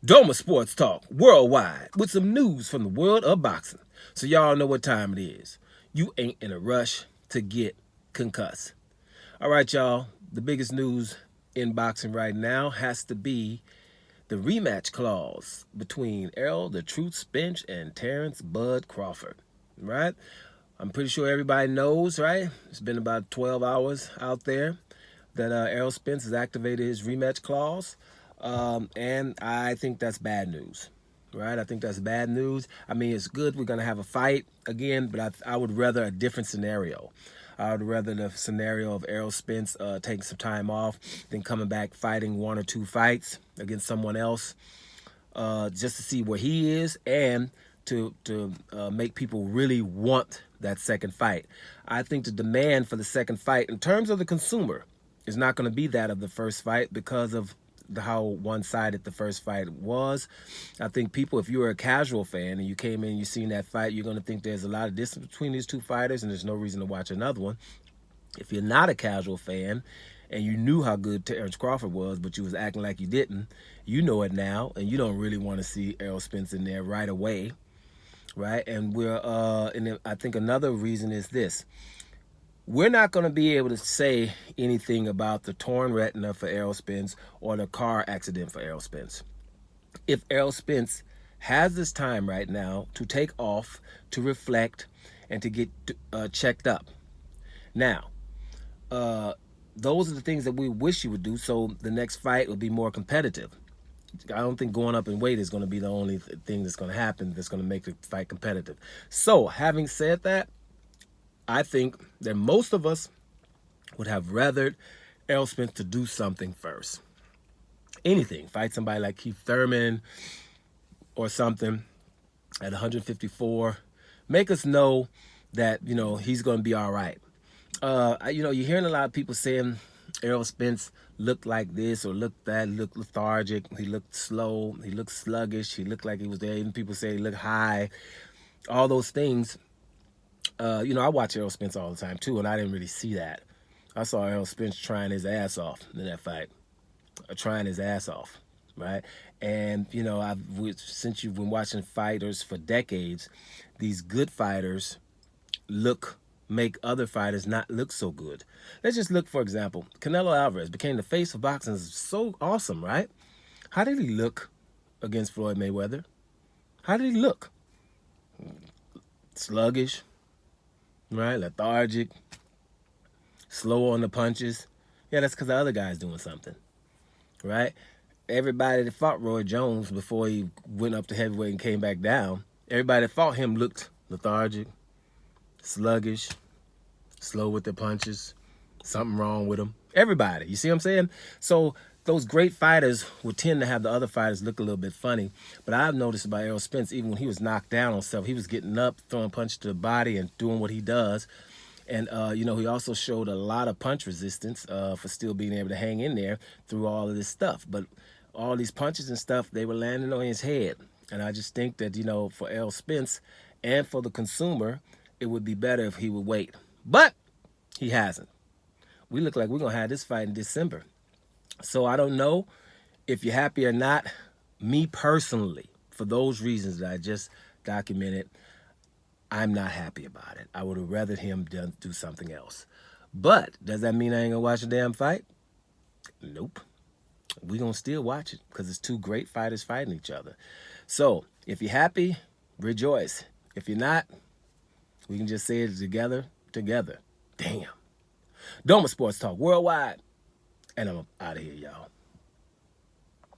Doma Sports Talk worldwide with some news from the world of boxing. So y'all know what time it is. You ain't in a rush to get concussed. All right, y'all. The biggest news in boxing right now has to be the rematch clause between Errol the Truth Spence and Terence Bud Crawford. Right? I'm pretty sure everybody knows, right? It's been about 12 hours out there that Errol Spence has activated his rematch clause. And I think that's bad news, right? I think that's bad news. I mean, it's good we're going to have a fight again, but I would rather a different scenario. I would rather the scenario of Errol Spence taking some time off than coming back fighting one or two fights against someone else just to see where he is and to make people really want that second fight. I think the demand for the second fight in terms of the consumer is not going to be that of the first fight because of how one-sided the first fight was. I think people, if you were a casual fan and you came in and you seen that fight, you're going to think there's a lot of distance between these two fighters and there's no reason to watch another one. If you're not a casual fan and you knew how good Terence Crawford was, but you was acting like you didn't, you know it now, and you don't really want to see Errol Spence in there right away, right? And and I think another reason is this. We're not going to be able to say anything about the torn retina for Errol Spence or the car accident for Errol Spence. If Errol Spence has this time right now to take off, to reflect, and to get checked up. Now, those are the things that we wish he would do so the next fight will be more competitive. I don't think going up in weight is going to be the only thing that's going to happen that's going to make the fight competitive. So, having said that, I think that most of us would have rathered Errol Spence to do something first. Anything. Fight somebody like Keith Thurman or something at 154. Make us know that, he's going to be all right. You're hearing a lot of people saying Errol Spence looked like this or looked that, looked lethargic, he looked slow, he looked sluggish, he looked like he was there. Even people say he looked high. All those things. I watch Errol Spence all the time too, and I didn't really see that. I saw Errol Spence trying his ass off in that fight, trying his ass off, right? And since you've been watching fighters for decades, these good fighters make other fighters not look so good. Let's just look, for example, Canelo Alvarez became the face of boxing. It's so awesome, right? How did he look against Floyd Mayweather? How did he look? Sluggish, right? Lethargic, slow on the punches. Yeah, that's because the other guy's doing something, right? Everybody that fought Roy Jones before he went up to heavyweight and came back down, everybody that fought him looked lethargic, sluggish, slow with the punches, something wrong with them. Everybody, you see what I'm saying? So those great fighters would tend to have the other fighters look a little bit funny. But I've noticed about Errol Spence, even when he was knocked down on stuff, he was getting up, throwing punches to the body and doing what he does. And, he also showed a lot of punch resistance for still being able to hang in there through all of this stuff. But all these punches and stuff, they were landing on his head. And I just think that, for Errol Spence and for the consumer, it would be better if he would wait. But he hasn't. We look like we're going to have this fight in December. So I don't know if you're happy or not. Me personally, for those reasons that I just documented, I'm not happy about it. I would have rather him do something else. But does that mean I ain't going to watch a damn fight? Nope. We're going to still watch it because it's two great fighters fighting each other. So if you're happy, rejoice. If you're not, we can just say it together. Damn. Doma Sports Talk worldwide. And I'm out of here, y'all.